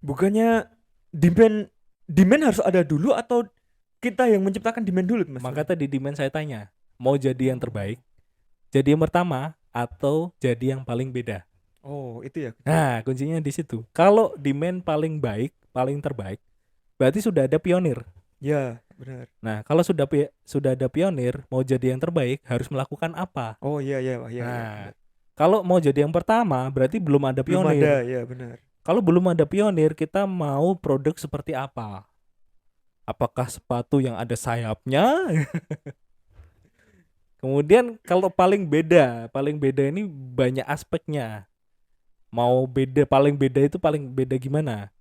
Bukannya demand demand harus ada dulu atau kita yang menciptakan demand dulu, Mas? Maka tadi demand saya tanya, mau jadi yang terbaik, jadi yang pertama, atau jadi yang paling beda? Oh, itu ya kuncinya. Nah, kuncinya di situ. Kalau demand paling baik, paling terbaik, berarti sudah ada pionir. Ya, benar. Nah, kalau sudah ada pionir, mau jadi yang terbaik harus melakukan apa? Oh iya iya, wah iya iya, Nah, benar. kalau mau jadi yang pertama, berarti belum ada Belum ada, pionir. ya benar. Kalau belum ada pionir, kita mau produk seperti apa? Apakah sepatu yang ada sayapnya? Kemudian kalau paling beda ini banyak aspeknya. Mau beda, paling beda itu paling beda gimana?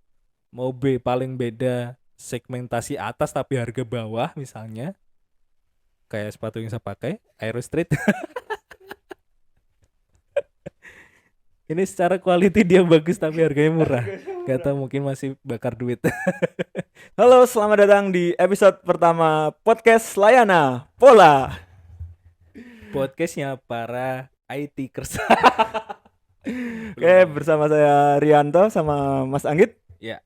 Mau paling beda segmentasi atas tapi harga bawah misalnya, kayak sepatu yang saya pakai, Aero Street. Ini secara quality dia bagus tapi harganya murah. Harganya Gak murah. tau, mungkin masih bakar duit. Halo, selamat datang di episode pertama podcast Layana Pola. Podcastnya para IT-kers. Oke, Belum dong. bersama saya Rianto sama Mas Anggit, Ya,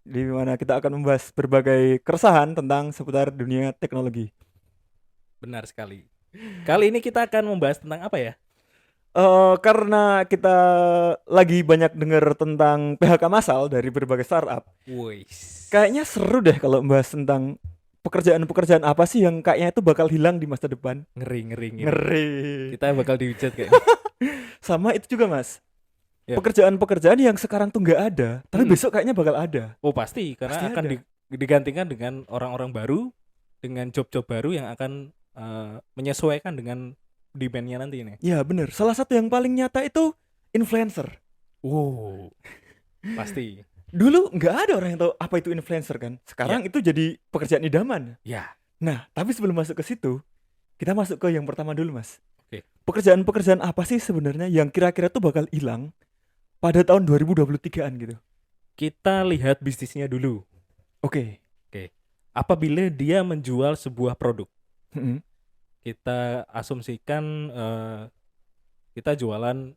di mana kita akan membahas berbagai keresahan tentang seputar dunia teknologi. benar sekali. Kali ini kita akan membahas tentang apa ya? Karena kita lagi banyak dengar tentang PHK massal dari berbagai startup, Woi, kayaknya seru deh kalau membahas tentang pekerjaan-pekerjaan apa sih yang kayaknya itu bakal hilang di masa depan. ngeri ngeri ngeri. Ngeri. Kita bakal dihujat kayaknya. Sama itu juga, Mas. Ya. Pekerjaan-pekerjaan yang sekarang tuh nggak ada, tapi Mm-mm. besok kayaknya bakal ada. Oh pasti, Pasti karena akan ada. digantikan dengan orang-orang baru, dengan job-job baru yang akan menyesuaikan dengan demand-nya nanti ini. Ya, bener. Salah satu yang paling nyata itu influencer. Wow, pasti. Dulu nggak ada orang yang tahu apa itu influencer kan. Ya, Sekarang itu jadi pekerjaan idaman. ya. Nah, tapi sebelum masuk ke situ, kita masuk ke yang pertama dulu, Mas. Oke. Pekerjaan-pekerjaan apa sih sebenarnya yang kira-kira tuh bakal hilang pada tahun 2023-an gitu? Kita lihat bisnisnya dulu. Oke. Oke. Apabila dia menjual sebuah produk, Mm-mm. kita asumsikan kita jualan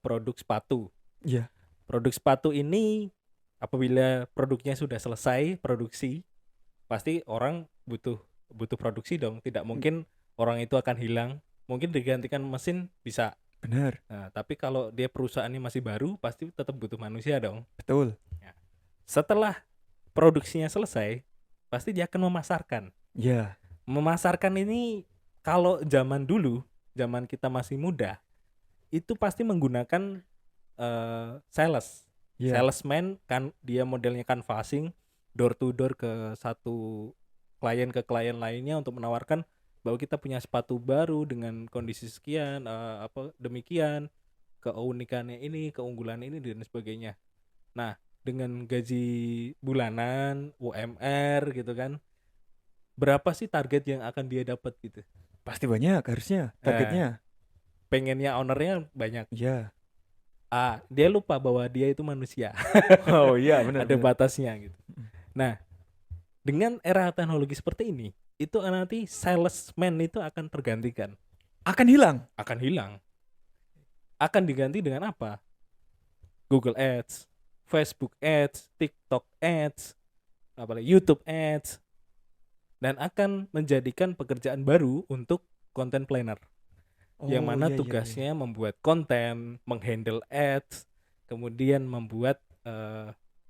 produk sepatu. Iya, Produk sepatu ini apabila produknya sudah selesai produksi, pasti orang butuh butuh produksi dong. Tidak mungkin orang itu akan hilang. Mungkin digantikan mesin bisa. benar. Nah, tapi kalau dia perusahaannya masih baru, pasti tetap butuh manusia dong. Betul. Ya. Setelah produksinya selesai, pasti dia akan memasarkan. Iya. Memasarkan ini kalau zaman dulu, zaman kita masih muda, itu pasti menggunakan sales. Iya. Salesman kan dia modelnya canvassing door to door ke satu klien ke klien lainnya untuk menawarkan bahwa kita punya sepatu baru dengan kondisi sekian, apa demikian, keunikannya ini, keunggulan ini dan sebagainya. Nah, dengan gaji bulanan, UMR gitu kan, berapa sih target yang akan dia dapat gitu? Pasti banyak harusnya Eh, targetnya. pengennya ownernya banyak. Iya. Dia lupa bahwa dia itu manusia. Oh iya, benar Ada benar. batasnya gitu. Nah, dengan era teknologi seperti ini, itu nanti salesman itu akan tergantikan, Akan hilang. akan hilang. Akan diganti dengan apa? Google Ads, Facebook Ads, TikTok Ads, apalagi YouTube Ads, dan akan menjadikan pekerjaan baru untuk content planner, yang Oh mana iya iya iya. tugasnya membuat konten, menghandle ads, kemudian membuat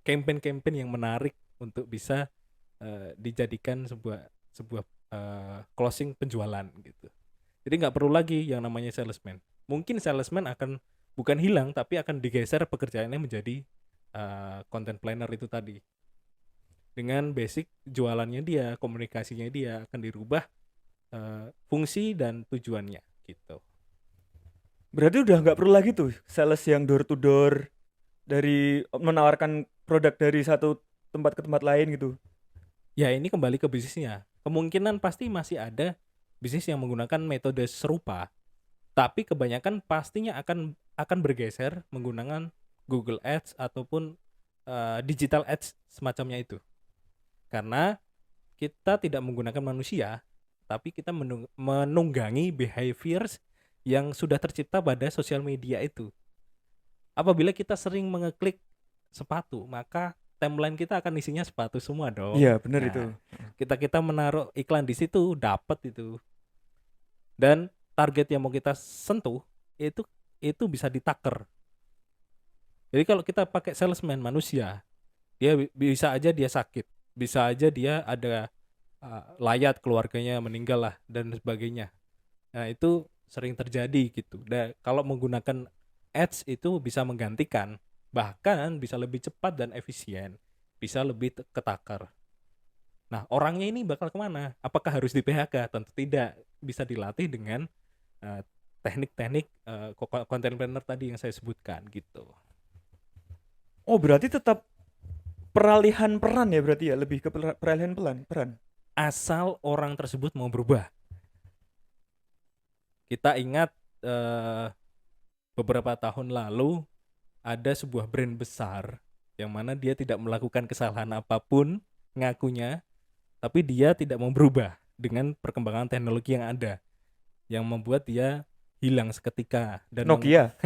campaign-campaign yang menarik untuk bisa dijadikan sebuah sebuah closing penjualan gitu. Jadi nggak perlu lagi yang namanya salesman. Mungkin salesman akan bukan hilang tapi akan digeser pekerjaannya menjadi content planner itu tadi. Dengan basic jualannya dia, komunikasinya dia akan dirubah fungsi dan tujuannya gitu. Berarti udah nggak perlu lagi tuh sales yang door to door dari menawarkan produk dari satu tempat ke tempat lain gitu. Ya ini kembali ke bisnisnya. Kemungkinan pasti masih ada bisnis yang menggunakan metode serupa, tapi kebanyakan pastinya akan bergeser menggunakan Google Ads ataupun digital ads semacamnya itu. Karena kita tidak menggunakan manusia, tapi kita menunggangi behaviors yang sudah tercipta pada sosial media itu. Apabila kita sering mengeklik sepatu, maka timeline kita akan isinya sepatu semua dong. Iya, benar itu. Nah, kita menaruh iklan di situ dapat itu. Dan target yang mau kita sentuh itu bisa ditaker. Jadi kalau kita pakai salesman manusia, dia bisa aja dia sakit, bisa aja dia ada layat keluarganya meninggal lah dan sebagainya. Nah, itu sering terjadi gitu. Dan kalau menggunakan ads itu bisa menggantikan, bahkan bisa lebih cepat dan efisien, bisa lebih ketakar. Nah, orangnya ini bakal kemana? Apakah harus di PHK? Tentu tidak. Bisa dilatih dengan teknik-teknik content planner tadi yang saya sebutkan gitu. Oh, berarti tetap peralihan peran ya, berarti ya, lebih ke peralihan peran. Asal orang tersebut mau berubah. Kita ingat beberapa tahun lalu ada sebuah brand besar yang mana dia tidak melakukan kesalahan apapun ngakunya, tapi dia tidak mau berubah dengan perkembangan teknologi yang ada, yang membuat dia hilang seketika dan Nokia.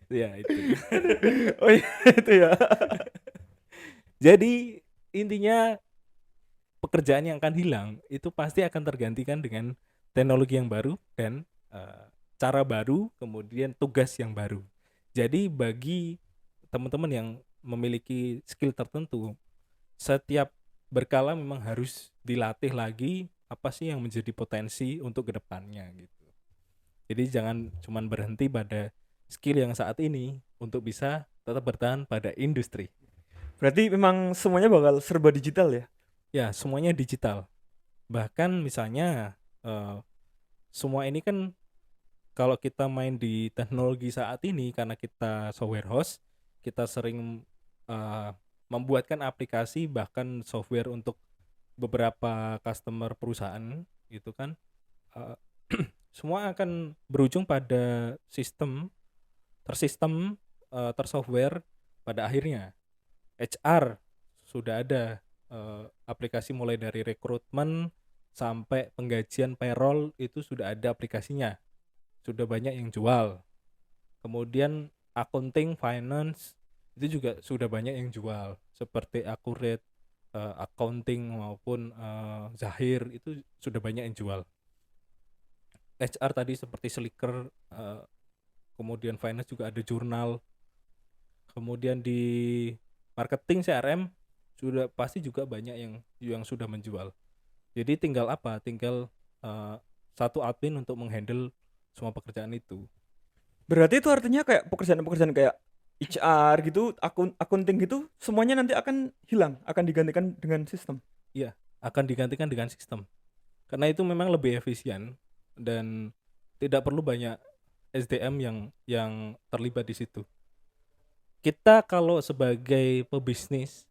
ya itu. Oh iya, itu ya. Jadi intinya pekerjaan yang akan hilang itu pasti akan tergantikan dengan teknologi yang baru dan cara baru, kemudian tugas yang baru. Jadi bagi teman-teman yang memiliki skill tertentu, setiap berkala memang harus dilatih lagi apa sih yang menjadi potensi untuk kedepannya gitu. Jadi jangan cuma berhenti pada skill yang saat ini untuk bisa tetap bertahan pada industri. Berarti memang semuanya bakal serba digital ya? Ya, semuanya digital. Bahkan misalnya semua ini kan kalau kita main di teknologi saat ini karena kita software house, kita sering membuatkan aplikasi bahkan software untuk beberapa customer perusahaan gitu kan. Semua akan berujung pada tersoftware pada akhirnya. HR sudah ada aplikasi mulai dari rekrutmen sampai penggajian payroll itu sudah ada aplikasinya, sudah banyak yang jual. Kemudian accounting, finance itu juga sudah banyak yang jual seperti Accurate, accounting maupun Zahir itu sudah banyak yang jual. HR tadi seperti Slicker, kemudian finance juga ada jurnal. Kemudian di marketing CRM sudah pasti juga banyak yang sudah menjual. Jadi tinggal apa? Tinggal satu admin untuk menghandle semua pekerjaan itu. Berarti itu artinya kayak pekerjaan-pekerjaan kayak HR gitu, akunting gitu, semuanya nanti akan hilang, akan digantikan dengan sistem. Iya, akan digantikan dengan sistem. Karena itu memang lebih efisien dan tidak perlu banyak SDM yang terlibat di situ. Kita kalau sebagai pebisnis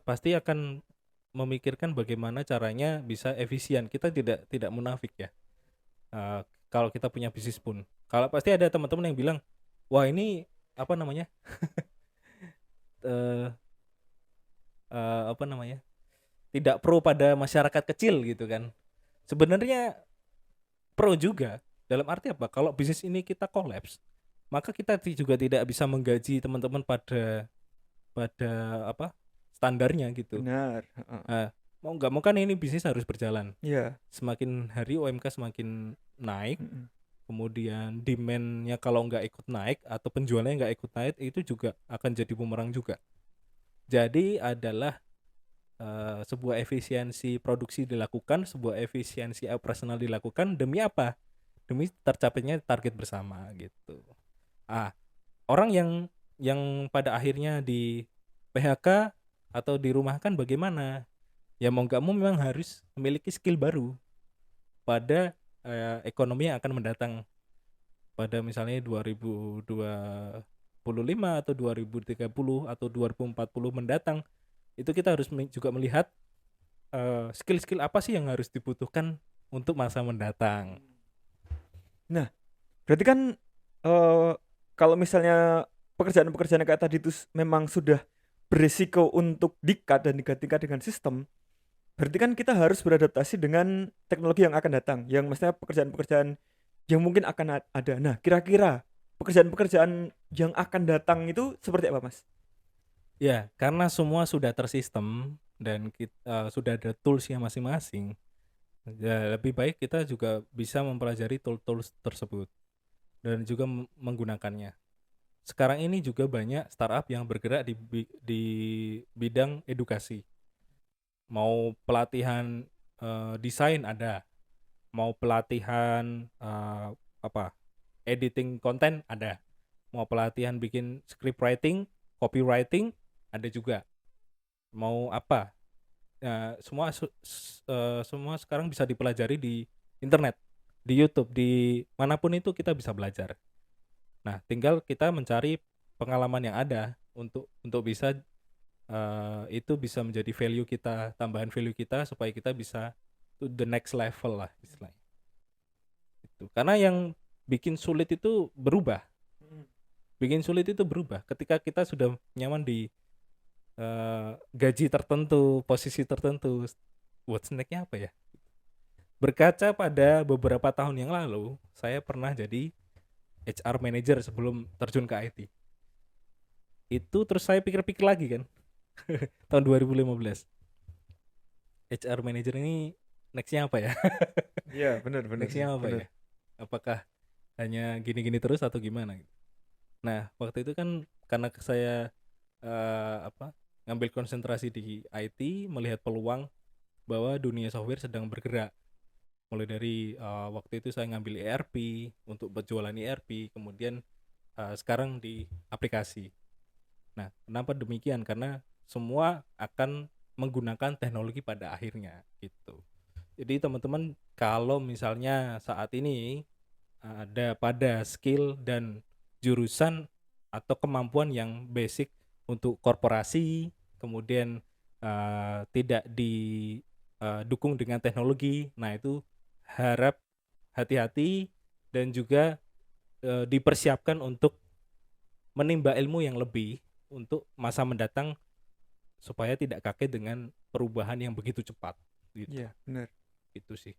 pasti akan memikirkan bagaimana caranya bisa efisien. Kita tidak munafik ya. Kalau kita punya bisnis pun, kalau pasti ada teman-teman yang bilang, wah ini apa namanya, tidak pro pada masyarakat kecil gitu kan. Sebenarnya pro juga. Dalam arti apa? Kalau bisnis ini kita kolaps, maka kita juga tidak bisa menggaji teman-teman pada apa standarnya gitu. Benar. Mau nggak mau kan ini bisnis harus berjalan. Iya. Semakin hari UMK semakin naik, kemudian demand-nya kalau nggak ikut naik atau penjualannya nggak ikut naik, itu juga akan jadi bumerang juga. Jadi adalah sebuah efisiensi produksi dilakukan, sebuah efisiensi operasional dilakukan demi apa? Demi tercapainya target bersama gitu. Orang yang pada akhirnya di PHK atau dirumahkan bagaimana? Ya mau nggak mau memang harus memiliki skill baru pada ekonomi yang akan mendatang pada misalnya 2025 atau 2030 atau 2040 mendatang. Itu kita harus juga melihat skill-skill apa sih yang harus dibutuhkan untuk masa mendatang. Nah, berarti kan kalau misalnya pekerjaan-pekerjaan kayak tadi itu memang sudah berisiko untuk di-cut dan digantikan dengan sistem, berarti kan kita harus beradaptasi dengan teknologi yang akan datang, yang maksudnya pekerjaan-pekerjaan yang mungkin akan ada. Nah, kira-kira pekerjaan-pekerjaan yang akan datang itu seperti apa, Mas? Ya, karena semua sudah tersistem dan kita sudah ada toolsnya masing-masing. Ya, lebih baik kita juga bisa mempelajari tools tersebut dan juga menggunakannya. Sekarang ini juga banyak startup yang bergerak di bidang edukasi. Mau pelatihan desain ada, mau pelatihan apa editing konten ada, mau pelatihan bikin script writing, copywriting ada juga. Mau apa? Semua sekarang bisa dipelajari di internet, di YouTube, di manapun itu kita bisa belajar. Nah, tinggal kita mencari pengalaman yang ada untuk bisa itu bisa menjadi value kita, tambahan value kita supaya kita bisa to the next level lah istilahnya. Itu. Karena yang bikin sulit itu berubah. Bikin sulit itu berubah. Ketika kita sudah nyaman di gaji tertentu, posisi tertentu, what's next-nya apa ya? Berkaca pada beberapa tahun yang lalu, saya pernah jadi HR manager sebelum terjun ke IT. Itu terus saya pikir-pikir lagi kan, tahun 2015. HR manager ini next-nya apa ya? Iya, benar benar Next-nya apa benar. ya? Apakah hanya gini-gini terus atau gimana gitu? Nah, waktu itu kan karena saya ngambil konsentrasi di IT, melihat peluang bahwa dunia software sedang bergerak. Mulai dari waktu itu saya ngambil ERP untuk berjualan ERP, kemudian sekarang di aplikasi. Nah, kenapa demikian? Karena semua akan menggunakan teknologi pada akhirnya gitu. Jadi teman-teman kalau misalnya saat ini ada pada skill dan jurusan atau kemampuan yang basic untuk korporasi, kemudian tidak didukung dengan teknologi, nah itu harap hati-hati dan juga dipersiapkan untuk menimba ilmu yang lebih untuk masa mendatang supaya tidak kaget dengan perubahan yang begitu cepat gitu. Iya, benar. Itu sih.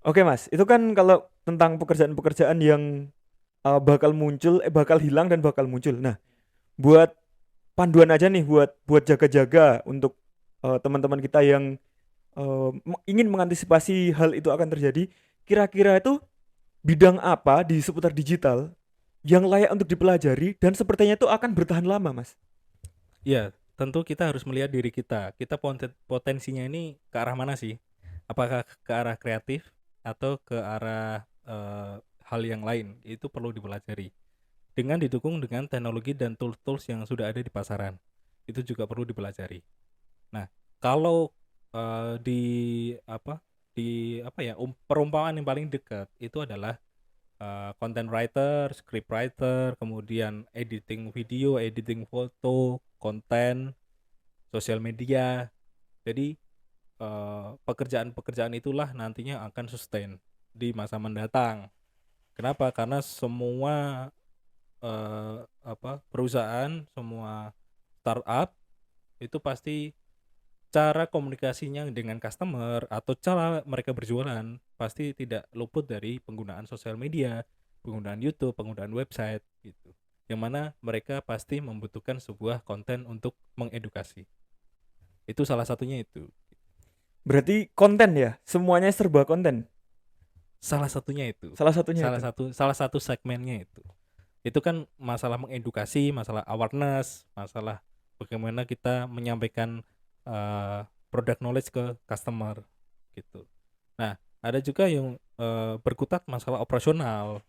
Oke, Mas. Itu kan kalau tentang pekerjaan-pekerjaan yang bakal hilang dan bakal muncul. Nah, buat panduan aja nih buat buat jaga-jaga untuk teman-teman kita yang ingin mengantisipasi hal itu akan terjadi. Kira-kira itu bidang apa di seputar digital yang layak untuk dipelajari dan sepertinya itu akan bertahan lama, Mas? Ya, tentu kita harus melihat diri kita. Kita potensinya ini ke arah mana sih? Apakah ke arah kreatif atau ke arah hal yang lain? Itu perlu dipelajari. Dengan didukung dengan teknologi dan tools-tools yang sudah ada di pasaran. Itu juga perlu dipelajari. Nah, kalau di apa ya, perumpamaan yang paling dekat itu adalah content writer, script writer, kemudian editing video, editing foto, konten, sosial media. Jadi pekerjaan-pekerjaan itulah nantinya akan sustain di masa mendatang. Kenapa? Karena semua perusahaan, semua startup itu pasti cara komunikasinya dengan customer atau cara mereka berjualan pasti tidak luput dari penggunaan sosial media, penggunaan YouTube, penggunaan website gitu. Yang mana mereka pasti membutuhkan sebuah konten untuk mengedukasi. Itu salah satunya itu. Berarti konten ya, semuanya serba konten. Salah satunya itu. Salah satunya itu. Salah satu segmennya itu. Itu kan masalah mengedukasi, masalah awareness, masalah bagaimana kita menyampaikan product knowledge ke customer gitu. Nah, ada juga yang berkutat masalah operasional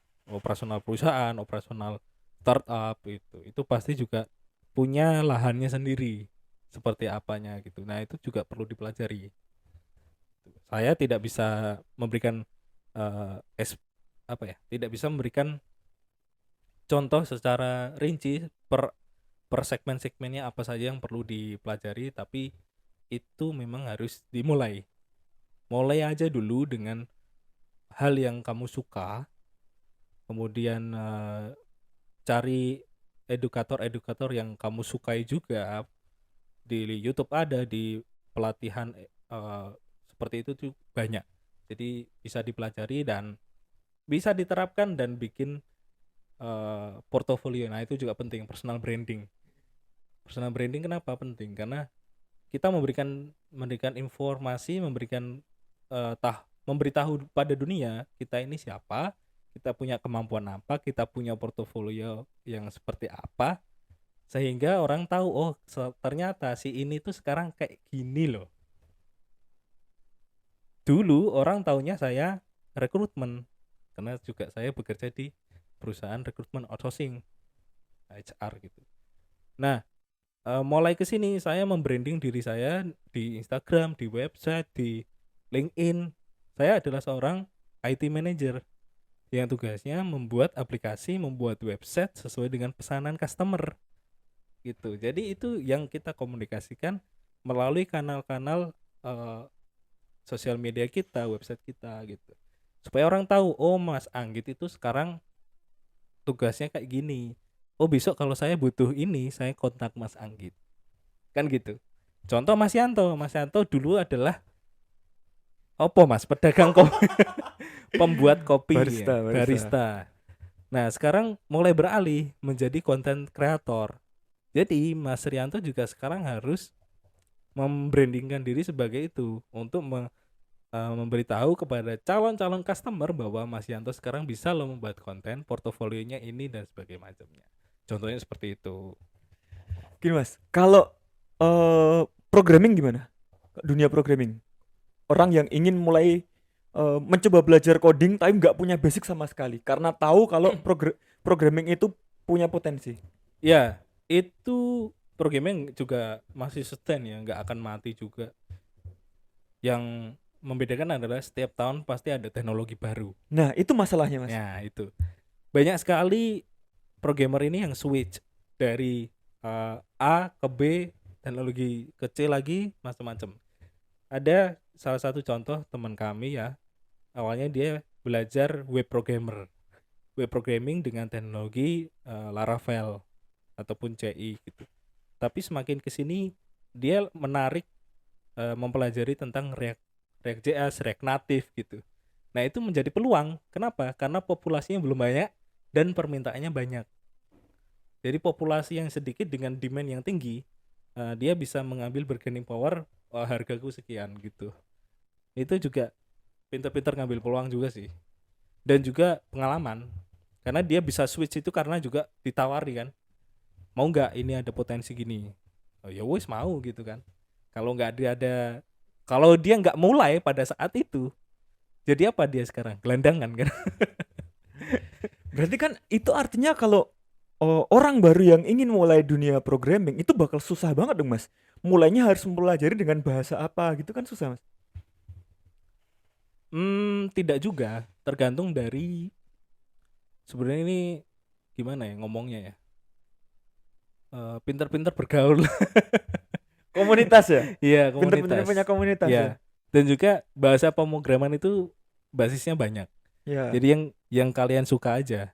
perusahaan, operasional startup itu. Itu pasti juga punya lahannya sendiri seperti apanya gitu. Nah, itu juga perlu dipelajari. Saya tidak bisa memberikan tidak bisa memberikan contoh secara rinci per segmen-segmennya apa saja yang perlu dipelajari, tapi itu memang harus dimulai. Mulai aja dulu dengan hal yang kamu suka, kemudian cari edukator-edukator yang kamu sukai juga. Di YouTube ada, di pelatihan seperti itu tuh banyak. Jadi bisa dipelajari dan bisa diterapkan dan bikin portofolio. Nah, itu juga penting, personal branding. Personal branding kenapa penting? Karena kita memberikan informasi, memberitahu pada dunia kita ini siapa, kita punya kemampuan apa, kita punya portofolio yang seperti apa, sehingga orang tahu, oh ternyata si ini tuh sekarang kayak gini loh. Dulu orang taunya saya rekrutmen, karena juga saya bekerja di perusahaan rekrutmen outsourcing, HR gitu. Nah, mulai ke sini saya membranding diri saya di Instagram, di website, di LinkedIn. Saya adalah seorang IT manager yang tugasnya membuat aplikasi, membuat website sesuai dengan pesanan customer gitu. Jadi itu yang kita komunikasikan melalui kanal-kanal sosial media kita, website kita gitu. Supaya orang tahu, oh Mas Anggit itu sekarang tugasnya kayak gini. Oh besok kalau saya butuh ini, saya kontak Mas Anggit. Kan gitu. Contoh Mas Yanto dulu adalah Mas, pedagang kopi, pembuat kopi ya, Barista. barista. Nah, sekarang mulai beralih menjadi content creator. Jadi Mas Rianto juga sekarang harus membrandingkan diri sebagai itu untuk memberitahu kepada calon-calon customer bahwa Mas Yanto sekarang bisa loh membuat konten, portofolionya ini dan sebagainya macamnya. Contohnya seperti itu. Gini Mas, kalau programming gimana? Dunia programming. Orang yang ingin mulai mencoba belajar coding tapi nggak punya basic sama sekali karena tahu kalau programming itu punya potensi. Ya, itu programming juga masih sustain ya, nggak akan mati juga. Yang membedakan adalah setiap tahun pasti ada teknologi baru. Nah, itu masalahnya, Mas. Nah, itu. Banyak sekali programmer ini yang switch dari A ke B, teknologi ke C lagi, macam-macam. Ada salah satu contoh teman kami ya, awalnya dia belajar web programming dengan teknologi Laravel ataupun CI gitu. Tapi semakin kesini dia menarik mempelajari tentang React.js, React Native gitu. Nah itu menjadi peluang. Kenapa? Karena populasinya belum banyak dan permintaannya banyak. Jadi populasi yang sedikit dengan demand yang tinggi, dia bisa mengambil bargaining power, hargaku sekian gitu. Itu juga pintar-pintar ngambil peluang juga sih. Dan juga pengalaman. Karena dia bisa switch itu karena juga ditawari kan. Mau nggak ini ada potensi gini? Oh ya wis mau gitu kan. Kalau dia nggak mulai pada saat itu, jadi apa dia sekarang? Gelandangan kan? Berarti kan itu artinya kalau orang baru yang ingin mulai dunia programming itu bakal susah banget dong, Mas. Mulainya harus mempelajari dengan bahasa apa gitu kan susah, Mas. Tidak juga, tergantung dari sebenarnya ini gimana ya ngomongnya ya. Pintar-pintar bergaul. Komunitas ya? Iya, Pinter-pinter komunitas. punya komunitas ya. Ya. Dan juga bahasa pemrograman itu basisnya banyak. Ya. Jadi yang kalian suka aja.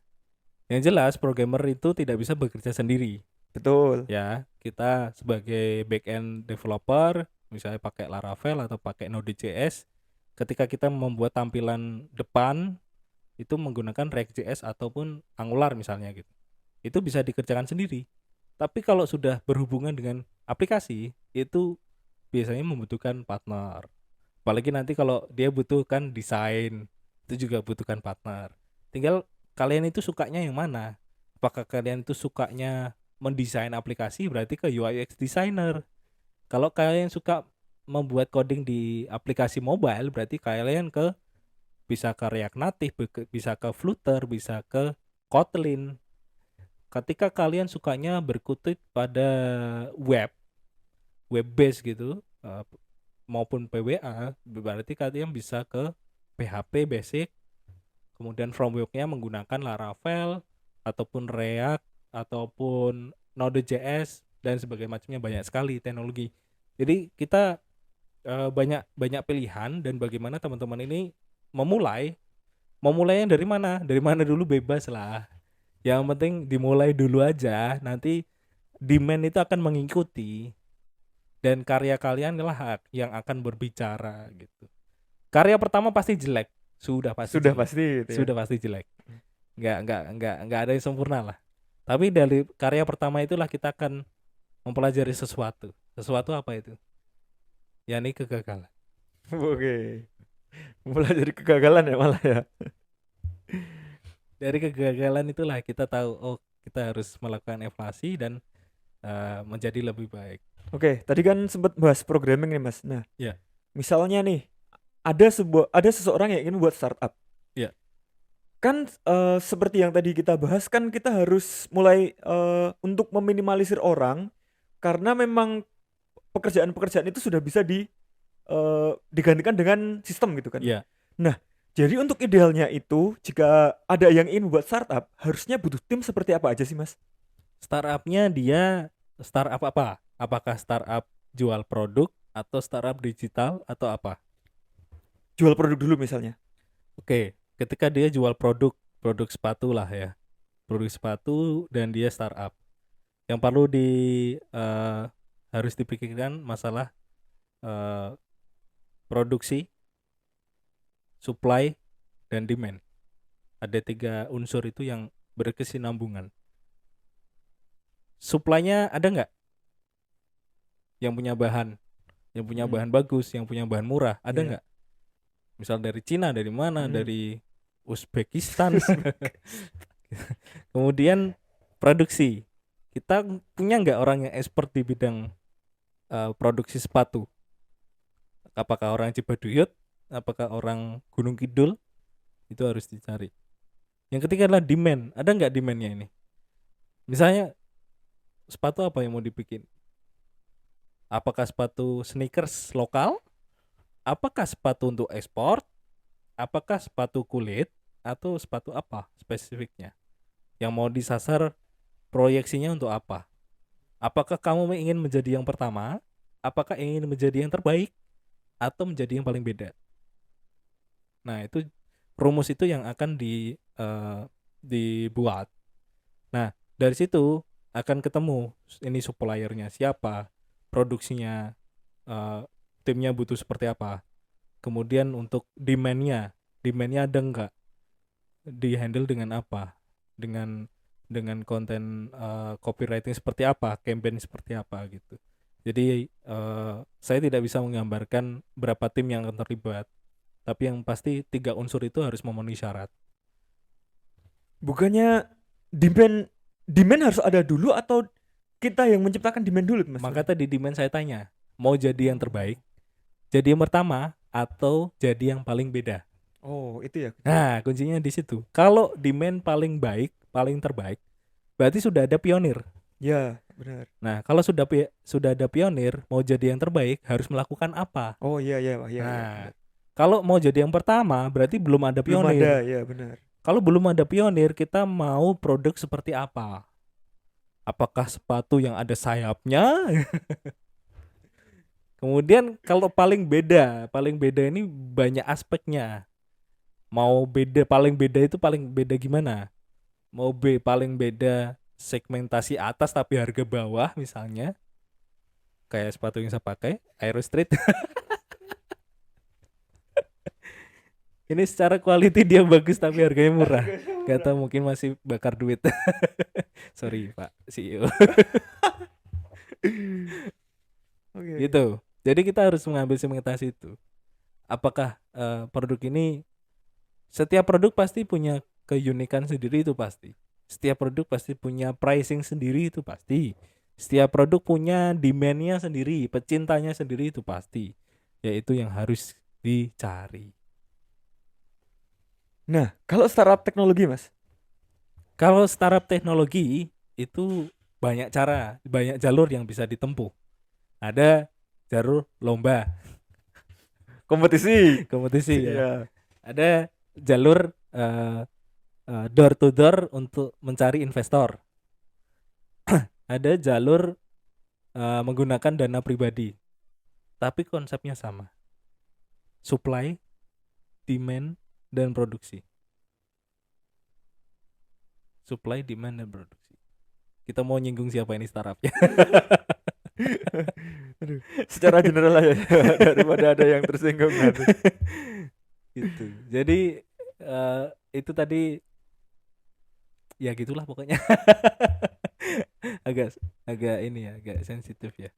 Yang jelas programmer itu tidak bisa bekerja sendiri. Betul. Ya, kita sebagai backend developer misalnya pakai Laravel atau pakai Node.js, ketika kita membuat tampilan depan itu menggunakan React.js ataupun Angular misalnya gitu. Itu bisa dikerjakan sendiri. Tapi kalau sudah berhubungan dengan aplikasi, itu biasanya membutuhkan partner. Apalagi nanti kalau dia butuhkan desain, itu juga butuhkan partner. Tinggal kalian itu sukanya yang mana? Apakah kalian itu sukanya mendesain aplikasi, berarti ke UI UX designer. Kalau kalian suka membuat coding di aplikasi mobile, berarti kalian bisa ke React Native, bisa ke Flutter, bisa ke Kotlin. Ketika kalian sukanya berkutik pada web base gitu, maupun PWA, berarti kalian bisa ke PHP basic, kemudian frameworknya menggunakan Laravel ataupun React ataupun Node.js dan sebagainya macamnya, banyak sekali teknologi. Jadi kita banyak pilihan, dan bagaimana teman-teman ini memulainya dari mana dulu bebas lah. Yang penting dimulai dulu aja, nanti demand itu akan mengikuti dan karya kalian lah yang akan berbicara gitu. Karya pertama pasti jelek, sudah pasti Sudah jelek. pasti itu ya. Sudah pasti jelek. nggak ada yang sempurna lah. Tapi dari karya pertama itulah kita akan mempelajari sesuatu. Sesuatu apa itu? Yakni kegagalan. Oke. Mulai dari kegagalan ya malah ya. Dari kegagalan itulah kita tahu, oh kita harus melakukan evaluasi dan menjadi lebih baik. Oke, tadi kan sempat bahas programming nih Mas. Nah, Ya. misalnya nih ada seseorang yang ingin membuat startup. Ya. Kan seperti yang tadi kita bahas kan kita harus mulai untuk meminimalisir orang karena memang pekerjaan-pekerjaan itu sudah bisa digantikan dengan sistem gitu kan. Ya. Nah, jadi untuk idealnya itu jika ada yang ingin membuat startup, harusnya butuh tim seperti apa aja sih, Mas? Startupnya dia startup apa? Apakah startup jual produk atau startup digital atau apa? Jual produk dulu misalnya. Oke, ketika dia jual produk sepatu lah ya, produk sepatu dan dia startup, yang perlu harus dipikirkan masalah produksi, supply, dan demand. Ada 3 unsur itu yang berkesinambungan. Supply-nya ada nggak? Yang punya bahan bagus, yang punya bahan murah, ada nggak? Misal dari Cina, dari mana? Dari Uzbekistan. Kemudian produksi, kita punya nggak orang yang expert di bidang produksi sepatu? Apakah orang Cibaduyut? Apakah orang Gunung Kidul? Itu harus dicari. Yang ketiga adalah demand. Ada nggak demandnya ini? Misalnya sepatu apa yang mau dibikin? Apakah sepatu sneakers lokal? Apakah sepatu untuk ekspor? Apakah sepatu kulit? Atau sepatu apa spesifiknya? Yang mau disasar proyeksinya untuk apa? Apakah kamu ingin menjadi yang pertama? Apakah ingin menjadi yang terbaik? Atau menjadi yang paling beda? Nah, itu rumus itu yang akan dibuat. Nah, dari situ akan ketemu ini suppliernya siapa, produksinya, timnya butuh seperti apa. Kemudian untuk demandnya ada enggak, di handle dengan apa, dengan konten copywriting seperti apa, campaign seperti apa gitu. Jadi saya tidak bisa menggambarkan berapa tim yang akan terlibat, tapi yang pasti 3 unsur itu harus memenuhi syarat. Bukannya demand harus ada dulu atau kita yang menciptakan demand dulu, Mas? Maka tadi demand saya tanya, mau jadi yang terbaik, jadi yang pertama, atau jadi yang paling beda? Oh, itu ya. Nah, kuncinya di situ. Kalau demand paling baik, paling terbaik, berarti sudah ada pionir. Ya, benar. Nah, kalau sudah ada pionir, mau jadi yang terbaik harus melakukan apa? Oh iya. Nah, kalau mau jadi yang pertama, berarti belum ada pionir. Belum ada, ya benar. Kalau belum ada pionir, kita mau produk seperti apa? Apakah sepatu yang ada sayapnya? Kemudian kalau paling beda ini banyak aspeknya. Mau beda, paling beda itu paling beda gimana? Mau paling beda segmentasi atas tapi harga bawah misalnya, kayak sepatu yang saya pakai, Aero Street. Ini secara quality dia bagus tapi harganya murah. Gak tahu, mungkin masih bakar duit. Sorry Pak CEO. Gitu. Jadi kita harus mengambil segmentasi itu. Apakah produk ini, setiap produk pasti punya keunikan sendiri, itu pasti. Setiap produk pasti punya pricing sendiri, itu pasti. Setiap produk punya demand-nya sendiri, pecintanya sendiri, itu pasti. Yaitu yang harus dicari. Nah, kalau startup teknologi, Mas? Kalau startup teknologi itu banyak cara, banyak jalur yang bisa ditempuh. Ada jalur lomba, kompetisi ya. Iya. Ada jalur door to door untuk mencari investor. Ada jalur menggunakan dana pribadi, tapi konsepnya sama. Supply, demand, dan produksi. Supply, demand, dan produksi. Kita mau nyinggung siapa ini startupnya? Aduh, secara general aja daripada ada yang tersinggung nanti. Gitu. Jadi itu tadi Ya gitulah pokoknya. agak agak ini ya, agak sensitif ya.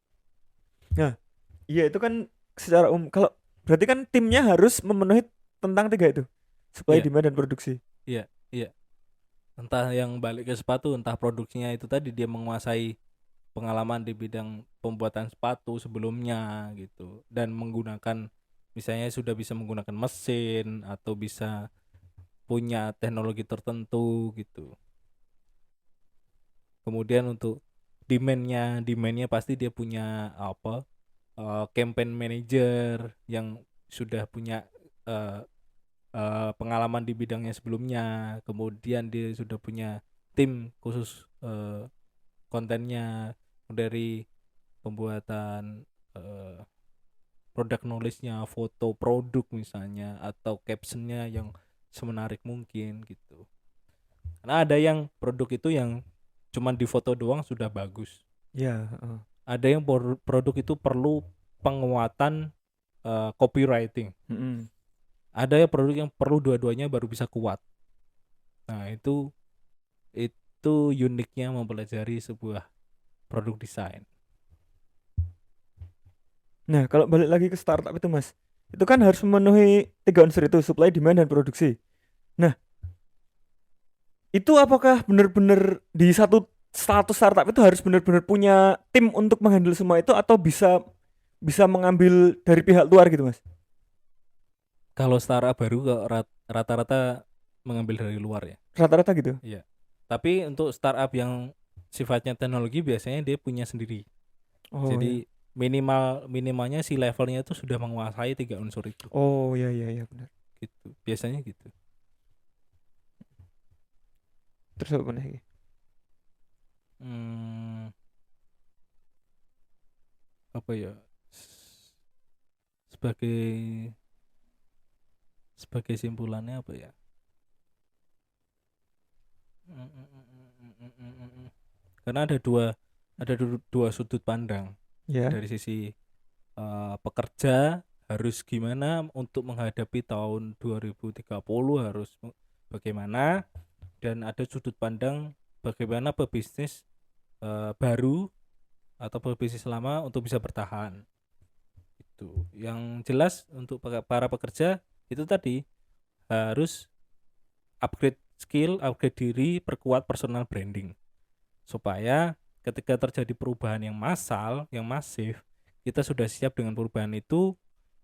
Nah, iya itu kan secara kalau berarti kan timnya harus memenuhi tentang tiga itu. Supply, Iya, demand dan produksi. iya, iya. Entah yang balik ke sepatu, entah produksinya itu tadi dia menguasai pengalaman di bidang pembuatan sepatu sebelumnya gitu, dan menggunakan misalnya sudah bisa menggunakan mesin atau bisa punya teknologi tertentu gitu. Kemudian untuk demandnya pasti dia punya apa, campaign manager yang sudah punya eh, pengalaman di bidangnya sebelumnya. Kemudian dia sudah punya tim khusus kontennya, dari pembuatan eh, product knowledge-nya, foto produk misalnya, atau captionnya yang semenarik mungkin gitu. Karena ada yang produk itu yang cuman di foto doang sudah bagus. Ya, heeh. Ada yang produk itu perlu penguatan copywriting. Mm-mm. Ada yang produk yang perlu dua-duanya baru bisa kuat. Nah, itu uniknya mempelajari sebuah produk desain. Nah, kalau balik lagi ke startup itu, Mas, itu kan harus memenuhi tiga unsur itu, supply, demand, dan produksi. Nah, itu apakah benar-benar di satu status startup itu harus benar-benar punya tim untuk menghandle semua itu atau bisa bisa mengambil dari pihak luar gitu, Mas? Kalau startup baru kok rata-rata mengambil dari luar ya. Rata-rata gitu. Iya. Tapi untuk startup yang sifatnya teknologi biasanya dia punya sendiri. Oh ya. Jadi minimalnya si levelnya itu sudah menguasai tiga unsur itu. Oh ya ya ya benar. Gitu. Biasanya gitu. Terus apa lagi? Hmm, apa ya? Sebagai sebagai simpulannya apa ya? Karena ada dua sudut pandang Ya. dari sisi pekerja harus gimana untuk menghadapi tahun 2030, harus bagaimana, dan ada sudut pandang bagaimana pebisnis baru atau pebisnis lama untuk bisa bertahan. Itu yang jelas untuk para pekerja itu tadi harus upgrade skill, upgrade diri, perkuat personal branding supaya ketika terjadi perubahan yang massal, yang masif, kita sudah siap dengan perubahan itu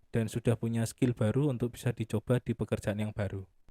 dan sudah punya skill baru untuk bisa dicoba di pekerjaan yang baru.